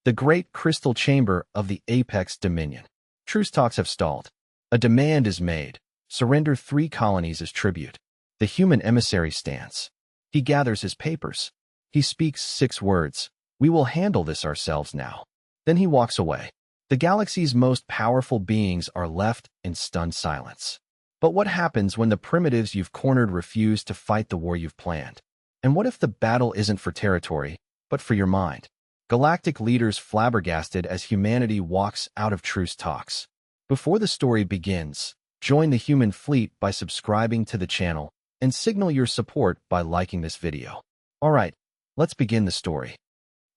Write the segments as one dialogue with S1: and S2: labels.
S1: The great crystal chamber of the Apex Dominion. Truce talks have stalled. A demand is made. Surrender 3 colonies as tribute. The human emissary stands. He gathers his papers. He speaks 6 words. We will handle this ourselves now. Then he walks away. The galaxy's most powerful beings are left in stunned silence. But what happens when the primitives you've cornered refuse to fight the war you've planned? And what if the battle isn't for territory, but for your mind? Galactic leaders flabbergasted as humanity walks out of truce talks. Before the story begins, join the human fleet by subscribing to the channel and signal your support by liking this video. Alright, let's begin the story.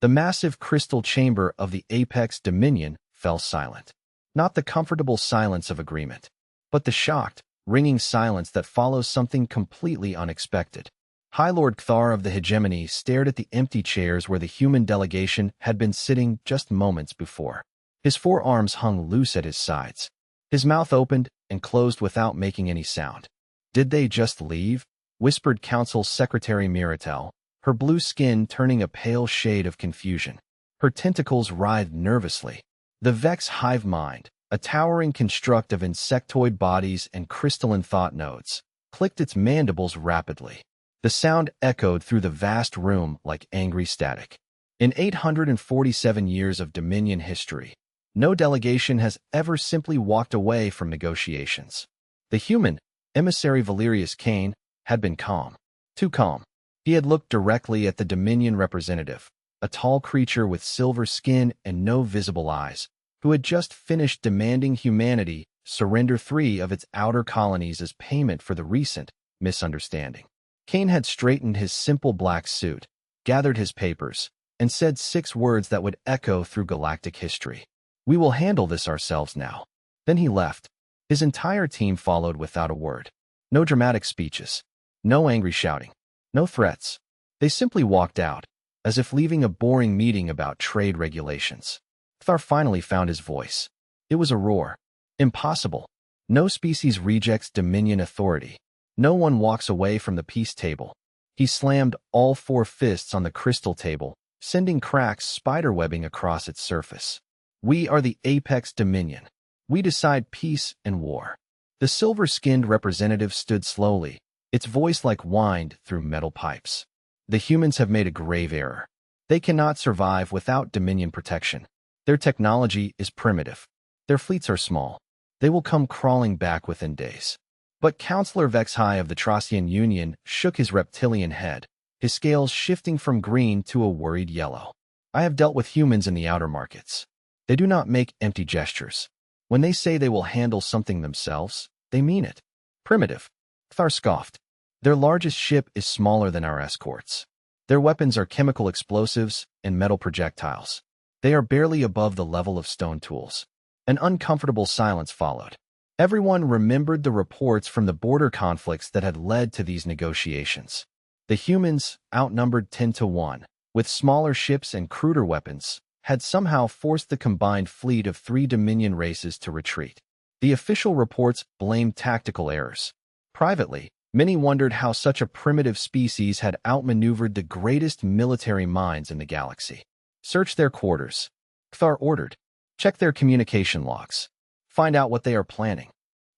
S1: The massive crystal chamber of the Apex Dominion fell silent. Not the comfortable silence of agreement, but the shocked, ringing silence that follows something completely unexpected. High Lord Cthar of the Hegemony stared at the empty chairs where the human delegation had been sitting just moments before. His 4 arms hung loose at his sides. His mouth opened and closed without making any sound. Did they just leave? Whispered Council Secretary Miratel, her blue skin turning a pale shade of confusion. Her tentacles writhed nervously. The Vex hive mind, a towering construct of insectoid bodies and crystalline thought nodes, clicked its mandibles rapidly. The sound echoed through the vast room like angry static. In 847 years of Dominion history, no delegation has ever simply walked away from negotiations. The human, emissary Valerius Kane, had been calm. Too calm. He had looked directly at the Dominion representative, a tall creature with silver skin and no visible eyes, who had just finished demanding humanity surrender 3 of its outer colonies as payment for the recent misunderstanding. Kane had straightened his simple black suit, gathered his papers, and said 6 words that would echo through galactic history. We will handle this ourselves now. Then he left. His entire team followed without a word. No dramatic speeches. No angry shouting. No threats. They simply walked out, as if leaving a boring meeting about trade regulations. Cthar finally found his voice. It was a roar. Impossible. No species rejects Dominion authority. No one walks away from the peace table. He slammed all 4 fists on the crystal table, sending cracks spiderwebbing across its surface. We are the Apex Dominion. We decide peace and war. The silver-skinned representative stood slowly, its voice like whined through metal pipes. The humans have made a grave error. They cannot survive without Dominion protection. Their technology is primitive. Their fleets are small. They will come crawling back within days. But Councillor Vexhai of the Trosian Union shook his reptilian head, his scales shifting from green to a worried yellow. I have dealt with humans in the outer markets. They do not make empty gestures. When they say they will handle something themselves, they mean it. Primitive. Cthar scoffed. Their largest ship is smaller than our escorts. Their weapons are chemical explosives and metal projectiles. They are barely above the level of stone tools. An uncomfortable silence followed. Everyone remembered the reports from the border conflicts that had led to these negotiations. The humans, outnumbered 10-1, with smaller ships and cruder weapons, had somehow forced the combined fleet of 3 Dominion races to retreat. The official reports blamed tactical errors. Privately, many wondered how such a primitive species had outmaneuvered the greatest military minds in the galaxy. Search their quarters. Cthar ordered. Check their communication logs. Find out what they are planning.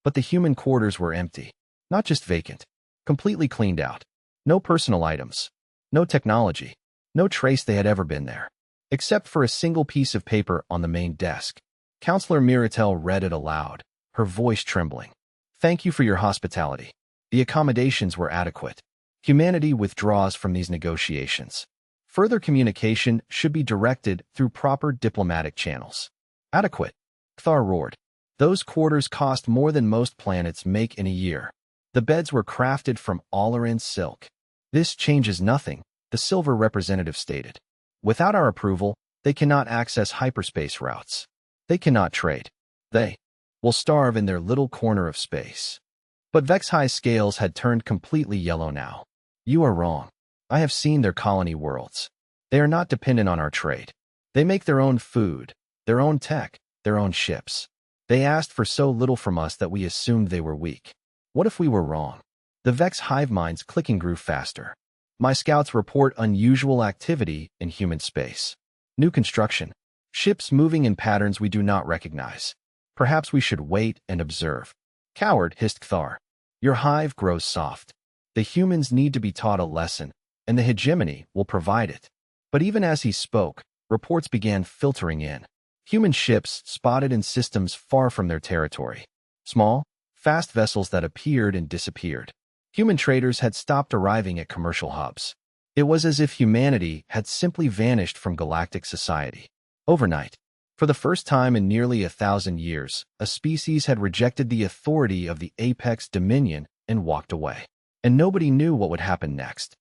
S1: But the human quarters were empty. Not just vacant. Completely cleaned out. No personal items. No technology. No trace they had ever been there. Except for a single piece of paper on the main desk. Councillor Miratel read it aloud, her voice trembling. Thank you for your hospitality. The accommodations were adequate. Humanity withdraws from these negotiations. Further communication should be directed through proper diplomatic channels. Adequate. Cthar roared. Those quarters cost more than most planets make in a year. The beds were crafted from Allaran silk. This changes nothing, the silver representative stated. Without our approval, they cannot access hyperspace routes. They cannot trade. They will starve in their little corner of space. But Vexhai's scales had turned completely yellow now. You are wrong. I have seen their colony worlds. They are not dependent on our trade. They make their own food, their own tech, their own ships. They asked for so little from us that we assumed they were weak. What if we were wrong? The Vex hive mind's clicking grew faster. My scouts report unusual activity in human space. New construction. Ships moving in patterns we do not recognize. Perhaps we should wait and observe. Coward, hissed Thar. Your hive grows soft. The humans need to be taught a lesson, and the hegemony will provide it. But even as he spoke, reports began filtering in. Human ships spotted in systems far from their territory. Small, fast vessels that appeared and disappeared. Human traders had stopped arriving at commercial hubs. It was as if humanity had simply vanished from galactic society. Overnight, for the first time in nearly 1,000 years, a species had rejected the authority of the apex dominion and walked away. And nobody knew what would happen next.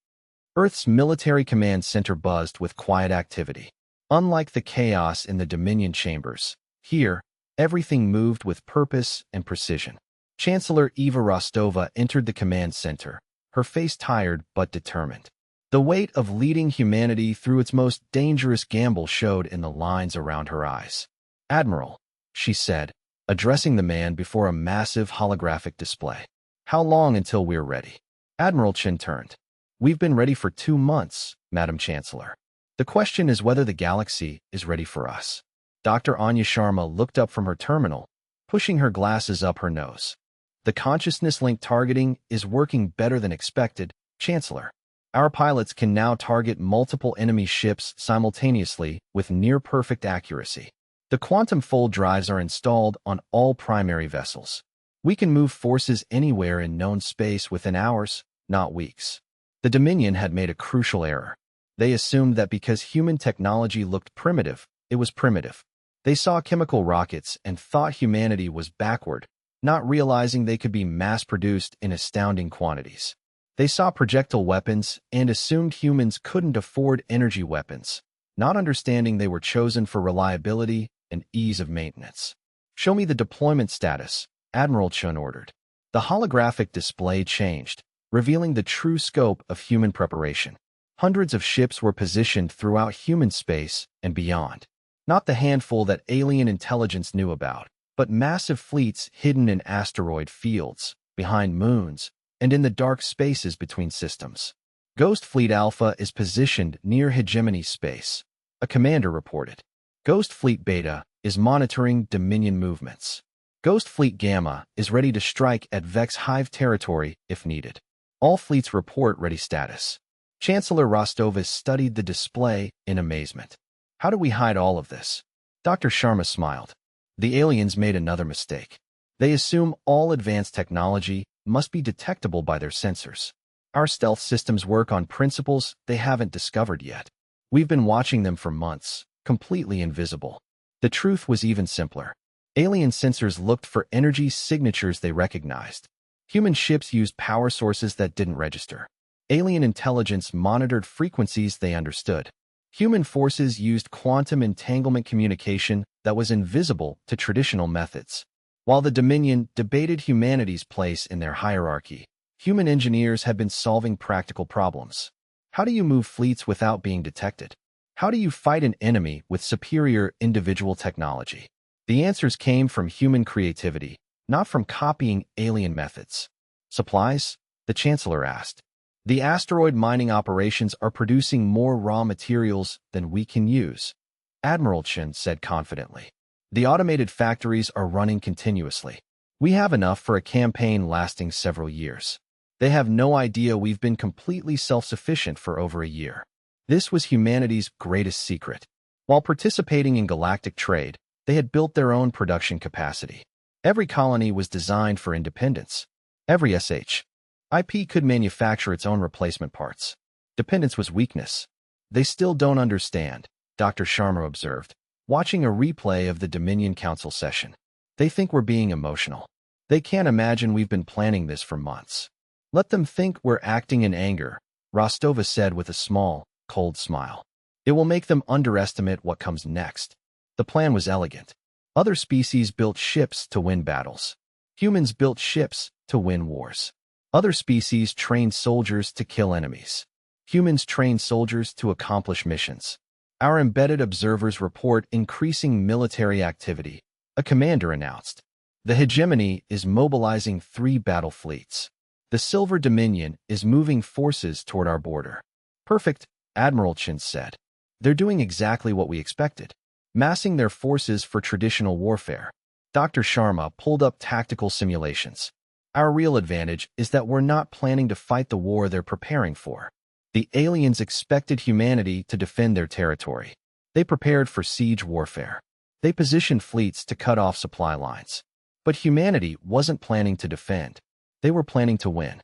S1: Earth's military command center buzzed with quiet activity. Unlike the chaos in the Dominion chambers, here, everything moved with purpose and precision. Chancellor Eva Rostova entered the command center, her face tired but determined. The weight of leading humanity through its most dangerous gamble showed in the lines around her eyes. Admiral, she said, addressing the man before a massive holographic display. How long until we're ready? Admiral Chen turned. We've been ready for 2 months, Madam Chancellor. The question is whether the galaxy is ready for us. Dr. Anya Sharma looked up from her terminal, pushing her glasses up her nose. The consciousness-linked targeting is working better than expected, Chancellor. Our pilots can now target multiple enemy ships simultaneously with near-perfect accuracy. The quantum fold drives are installed on all primary vessels. We can move forces anywhere in known space within hours, not weeks. The Dominion had made a crucial error. They assumed that because human technology looked primitive, it was primitive. They saw chemical rockets and thought humanity was backward, not realizing they could be mass-produced in astounding quantities. They saw projectile weapons and assumed humans couldn't afford energy weapons, not understanding they were chosen for reliability and ease of maintenance. Show me the deployment status, Admiral Chun ordered. The holographic display changed, revealing the true scope of human preparation. Hundreds of ships were positioned throughout human space and beyond. Not the handful that alien intelligence knew about, but massive fleets hidden in asteroid fields, behind moons, and in the dark spaces between systems. Ghost Fleet Alpha is positioned near hegemony space, a commander reported. Ghost Fleet Beta is monitoring Dominion movements. Ghost Fleet Gamma is ready to strike at Vex Hive territory if needed. All fleets report ready status. Chancellor Rostova studied the display in amazement. How do we hide all of this? Dr. Sharma smiled. The aliens made another mistake. They assume all advanced technology must be detectable by their sensors. Our stealth systems work on principles they haven't discovered yet. We've been watching them for months, completely invisible. The truth was even simpler. Alien sensors looked for energy signatures they recognized. Human ships used power sources that didn't register. Alien intelligence monitored frequencies they understood. Human forces used quantum entanglement communication that was invisible to traditional methods. While the Dominion debated humanity's place in their hierarchy, human engineers had been solving practical problems. How do you move fleets without being detected? How do you fight an enemy with superior individual technology? The answers came from human creativity, not from copying alien methods. Supplies? The Chancellor asked. The asteroid mining operations are producing more raw materials than we can use, Admiral Chen said confidently. The automated factories are running continuously. We have enough for a campaign lasting several years. They have no idea we've been completely self-sufficient for over a year. This was humanity's greatest secret. While participating in galactic trade, they had built their own production capacity. Every colony was designed for independence. Every SHIP could manufacture its own replacement parts. Dependence was weakness. They still don't understand, Dr. Sharma observed, watching a replay of the Dominion Council session. They think we're being emotional. They can't imagine we've been planning this for months. Let them think we're acting in anger, Rostova said with a small, cold smile. It will make them underestimate what comes next. The plan was elegant. Other species built ships to win battles. Humans built ships to win wars. Other species trained soldiers to kill enemies. Humans trained soldiers to accomplish missions. Our embedded observers report increasing military activity, a commander announced. The hegemony is mobilizing 3 battle fleets. The Silver Dominion is moving forces toward our border. Perfect, Admiral Chen said. They're doing exactly what we expected. massing their forces for traditional warfare. Dr. Sharma pulled up tactical simulations. Our real advantage is that we're not planning to fight the war they're preparing for. The aliens expected humanity to defend their territory. They prepared for siege warfare. They positioned fleets to cut off supply lines. But humanity wasn't planning to defend. They were planning to win.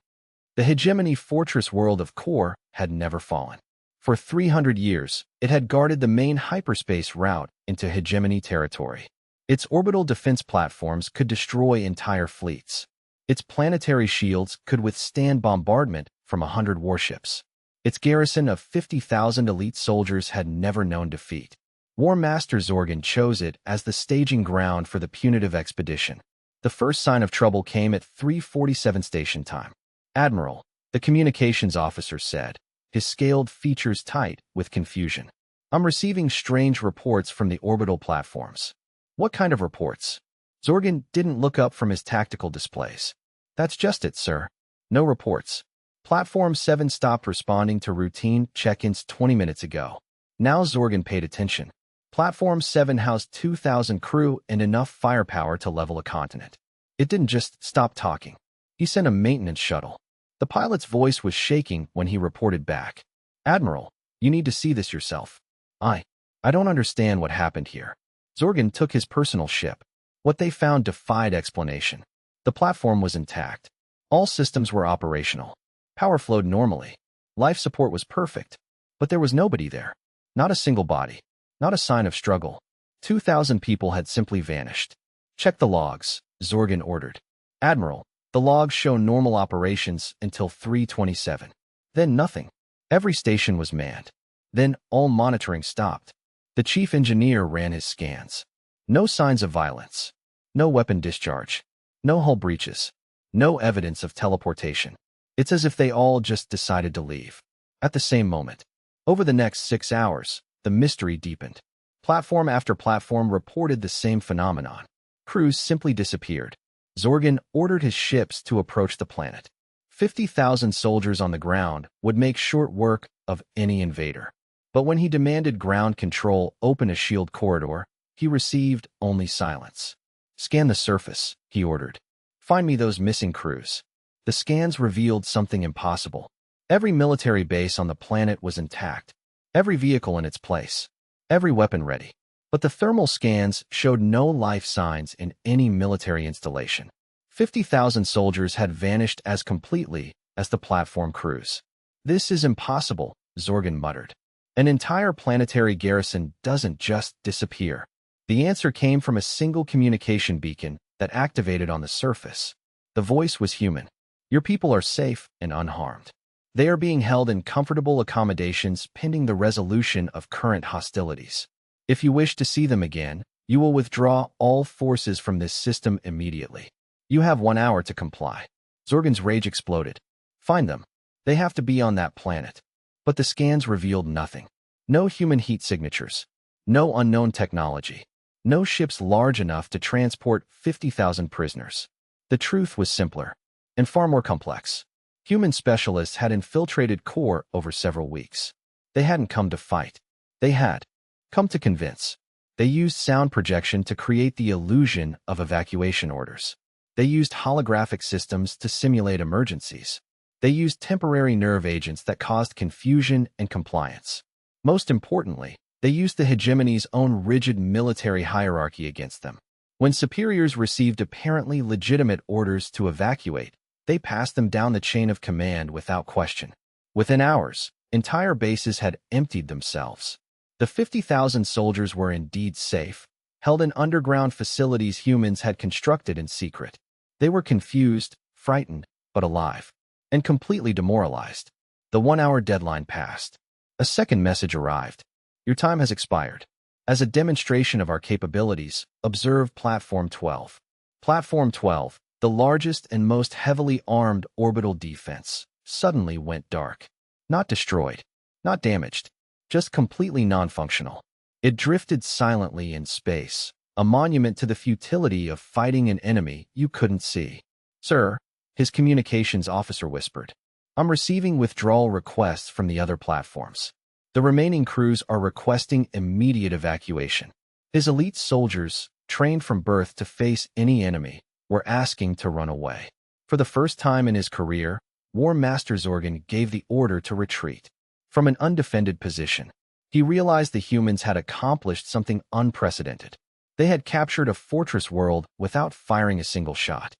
S1: The hegemony fortress world of Core had never fallen. For 300 years, it had guarded the main hyperspace route into hegemony territory. Its orbital defense platforms could destroy entire fleets. Its planetary shields could withstand bombardment from 100 warships. Its garrison of 50,000 elite soldiers had never known defeat. War Master Zorgan chose it as the staging ground for the punitive expedition. The first sign of trouble came at 3:47 station time. "Admiral," the communications officer said, his scaled features tight with confusion. "I'm receiving strange reports from the orbital platforms." "What kind of reports?" Zorgan didn't look up from his tactical displays. "That's just it, sir. No reports. Platform 7 stopped responding to routine check-ins 20 minutes ago." Now Zorgan paid attention. Platform 7 housed 2,000 crew and enough firepower to level a continent. It didn't just stop talking. He sent a maintenance shuttle. The pilot's voice was shaking when he reported back. "Admiral, you need to see this yourself. I don't understand what happened here." Zorgan took his personal ship. What they found defied explanation. The platform was intact. All systems were operational. Power flowed normally. Life support was perfect. But there was nobody there. Not a single body. Not a sign of struggle. 2,000 people had simply vanished. "Check the logs," Zorgan ordered. "Admiral, the logs show normal operations until 3:27. Then nothing. Every station was manned. Then all monitoring stopped." The chief engineer ran his scans. No signs of violence. No weapon discharge. No hull breaches. No evidence of teleportation. It's as if they all just decided to leave. At the same moment. Over the next 6 hours, the mystery deepened. Platform after platform reported the same phenomenon. Crews simply disappeared. Zorgan ordered his ships to approach the planet. 50,000 soldiers on the ground would make short work of any invader. But when he demanded ground control open a shield corridor, he received only silence. "Scan the surface," he ordered. "Find me those missing crews." The scans revealed something impossible. Every military base on the planet was intact. Every vehicle in its place. Every weapon ready. But the thermal scans showed no life signs in any military installation. 50,000 soldiers had vanished as completely as the platform crews. "This is impossible," Zorgan muttered. "An entire planetary garrison doesn't just disappear." The answer came from a single communication beacon that activated on the surface. The voice was human. "Your people are safe and unharmed. They are being held in comfortable accommodations pending the resolution of current hostilities. If you wish to see them again, you will withdraw all forces from this system immediately. You have 1 hour to comply." Zorgan's rage exploded. "Find them. They have to be on that planet." But the scans revealed nothing. No human heat signatures. No unknown technology. No ships large enough to transport 50,000 prisoners. The truth was simpler and far more complex. Human specialists had infiltrated Core over several weeks. They hadn't come to fight. They had come to convince. They used sound projection to create the illusion of evacuation orders. They used holographic systems to simulate emergencies. They used temporary nerve agents that caused confusion and compliance. Most importantly, they used the hegemony's own rigid military hierarchy against them. When superiors received apparently legitimate orders to evacuate, they passed them down the chain of command without question. Within hours, entire bases had emptied themselves. The 50,000 soldiers were indeed safe, held in underground facilities humans had constructed in secret. They were confused, frightened, but alive, and completely demoralized. The 1-hour deadline passed. A second message arrived. "Your time has expired. As a demonstration of our capabilities, observe Platform 12. Platform 12, the largest and most heavily armed orbital defense, suddenly went dark. Not destroyed, not damaged, just completely non-functional. It drifted silently in space, a monument to the futility of fighting an enemy you couldn't see. "Sir," his communications officer whispered, "I'm receiving withdrawal requests from the other platforms. The remaining crews are requesting immediate evacuation." His elite soldiers, trained from birth to face any enemy, were asking to run away. For the first time in his career, War Master Zorgan gave the order to retreat. From an undefended position, he realized the humans had accomplished something unprecedented. They had captured a fortress world without firing a single shot.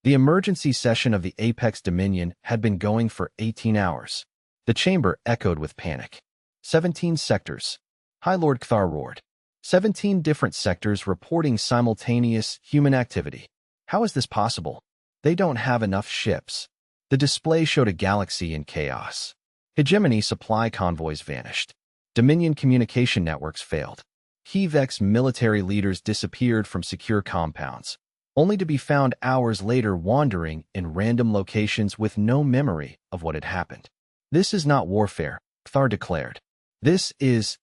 S1: The emergency session of the Apex Dominion had been going for 18 hours. The chamber echoed with panic. 17 sectors. High Lord Kthar roared. 17 different sectors reporting simultaneous human activity. How is this possible? They don't have enough ships. The display showed a galaxy in chaos. Hegemony supply convoys vanished. Dominion communication networks failed. HFY's military leaders disappeared from secure compounds, only to be found hours later wandering in random locations with no memory of what had happened. This is not warfare, Kthar declared. This is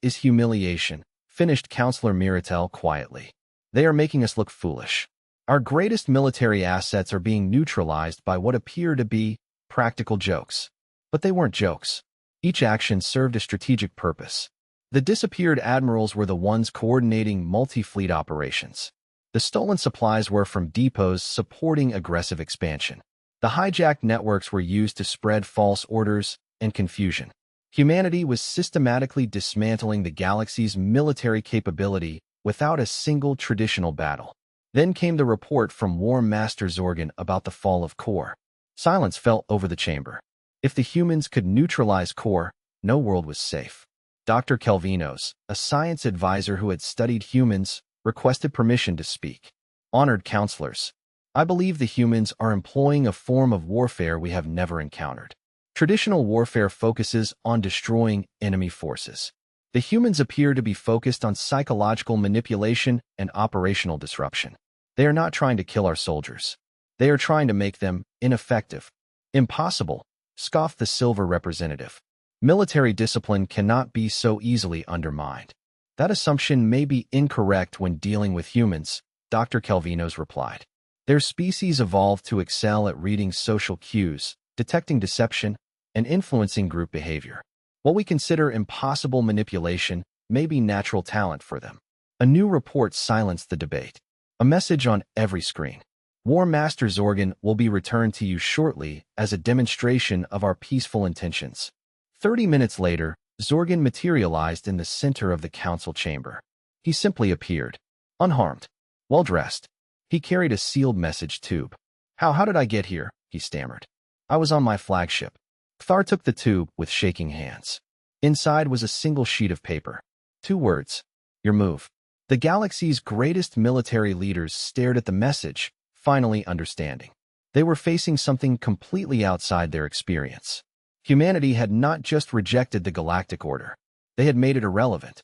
S1: humiliation, finished Counselor Miratel quietly. They are making us look foolish. Our greatest military assets are being neutralized by what appear to be practical jokes. But they weren't jokes. Each action served a strategic purpose. The disappeared admirals were the ones coordinating multi-fleet operations. The stolen supplies were from depots supporting aggressive expansion. The hijacked networks were used to spread false orders and confusion. Humanity was systematically dismantling the galaxy's military capability without a single traditional battle. Then came the report from War Master Zorgan about the fall of Core. Silence fell over the chamber. If the humans could neutralize Core, no world was safe. Dr. Kelvinos, a science advisor who had studied humans, requested permission to speak. Honored counselors, I believe the humans are employing a form of warfare we have never encountered. Traditional warfare focuses on destroying enemy forces. The humans appear to be focused on psychological manipulation and operational disruption. They are not trying to kill our soldiers. They are trying to make them ineffective. Impossible, scoffed the Silver representative. Military discipline cannot be so easily undermined. That assumption may be incorrect when dealing with humans, Dr. Kelvinos replied. Their species evolved to excel at reading social cues, detecting deception, and influencing group behavior. What we consider impossible manipulation may be natural talent for them. A new report silenced the debate. A message on every screen. War Master Zorgan will be returned to you shortly as a demonstration of our peaceful intentions. 30 minutes later, Zorgan materialized in the center of the council chamber. He simply appeared, unharmed, well-dressed. He carried a sealed message tube. How did I get here? He stammered. I was on my flagship. Kthar took the tube with shaking hands. Inside was a single sheet of paper. 2 words. Your move. The galaxy's greatest military leaders stared at the message, finally understanding. They were facing something completely outside their experience. Humanity had not just rejected the galactic order. They had made it irrelevant.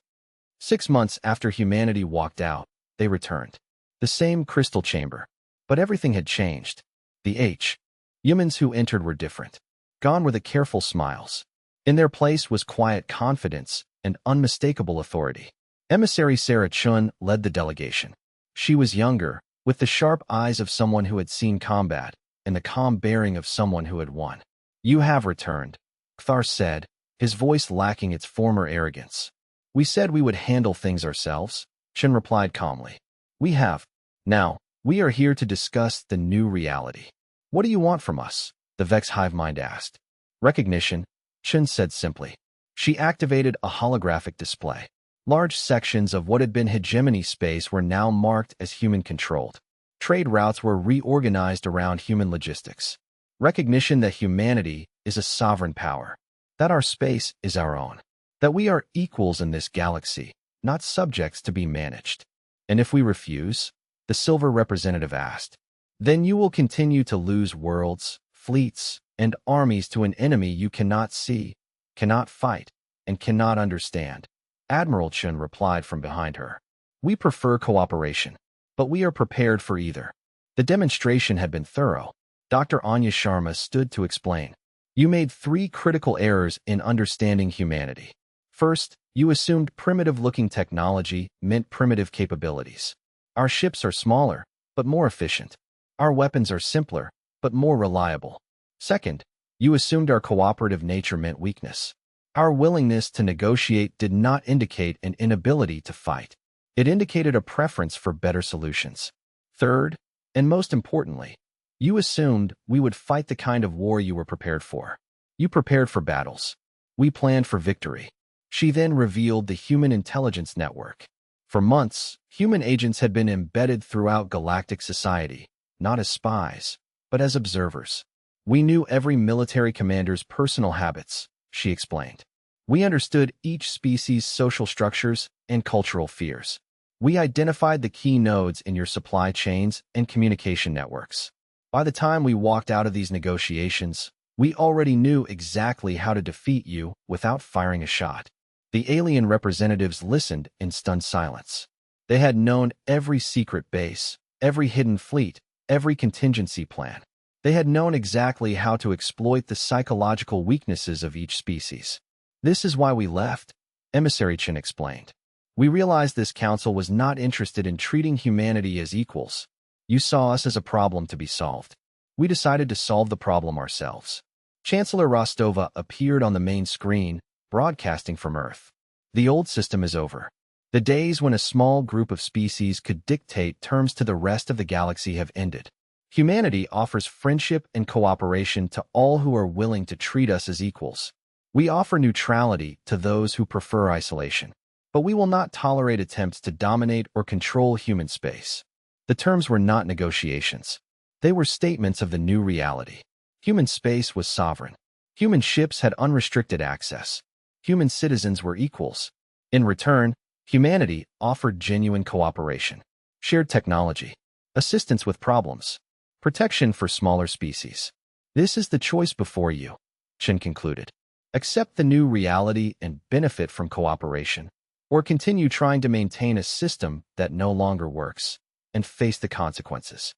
S1: 6 months after humanity walked out, they returned. The same crystal chamber. But everything had changed. Humans who entered were different. Gone were the careful smiles. In their place was quiet confidence and unmistakable authority. Emissary Sarah Chun led the delegation. She was younger, with the sharp eyes of someone who had seen combat, and the calm bearing of someone who had won. You have returned, Kthar said, his voice lacking its former arrogance. We said we would handle things ourselves, Chun replied calmly. We have. Now, we are here to discuss the new reality. What do you want from us? The Vex hive mind asked. Recognition, Chun said simply. She activated a holographic display. Large sections of what had been hegemony space were now marked as human-controlled. Trade routes were reorganized around human logistics. Recognition that humanity is a sovereign power. That our space is our own. That we are equals in this galaxy, not subjects to be managed. And if we refuse? The Silver representative asked. Then you will continue to lose worlds, fleets, and armies to an enemy you cannot see, cannot fight, and cannot understand. Admiral Chun replied from behind her. We prefer cooperation, but we are prepared for either. The demonstration had been thorough. Dr. Anya Sharma stood to explain. You made 3 critical errors in understanding humanity. First, you assumed primitive-looking technology meant primitive capabilities. Our ships are smaller, but more efficient. Our weapons are simpler, but more reliable. Second, you assumed our cooperative nature meant weakness. Our willingness to negotiate did not indicate an inability to fight. It indicated a preference for better solutions. Third, and most importantly, you assumed we would fight the kind of war you were prepared for. You prepared for battles. We planned for victory. She then revealed the Human Intelligence Network. For months, human agents had been embedded throughout galactic society, not as spies, but as observers. We knew every military commander's personal habits, she explained. We understood each species' social structures and cultural fears. We identified the key nodes in your supply chains and communication networks. By the time we walked out of these negotiations, we already knew exactly how to defeat you without firing a shot. The alien representatives listened in stunned silence. They had known every secret base, every hidden fleet, every contingency plan. They had known exactly how to exploit the psychological weaknesses of each species. This is why we left, Emissary Chen explained. We realized this council was not interested in treating humanity as equals. You saw us as a problem to be solved. We decided to solve the problem ourselves. Chancellor Rostova appeared on the main screen, broadcasting from Earth. The old system is over. The days when a small group of species could dictate terms to the rest of the galaxy have ended. Humanity offers friendship and cooperation to all who are willing to treat us as equals. We offer neutrality to those who prefer isolation. But we will not tolerate attempts to dominate or control human space. The terms were not negotiations. They were statements of the new reality. Human space was sovereign. Human ships had unrestricted access. Human citizens were equals. In return, humanity offered genuine cooperation, shared technology, assistance with problems, protection for smaller species. This is the choice before you, Chen concluded. Accept the new reality and benefit from cooperation, or continue trying to maintain a system that no longer works and face the consequences.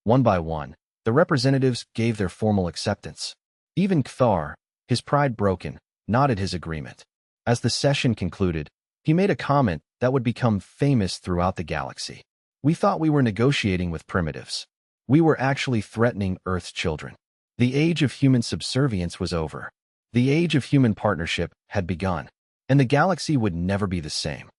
S1: One by one, the representatives gave their formal acceptance. Even Kthar, his pride broken, nodded his agreement. As the session concluded, he made a comment that would become famous throughout the galaxy. We thought we were negotiating with primitives. We were actually threatening Earth's children. The age of human subservience was over. The age of human partnership had begun, and the galaxy would never be the same.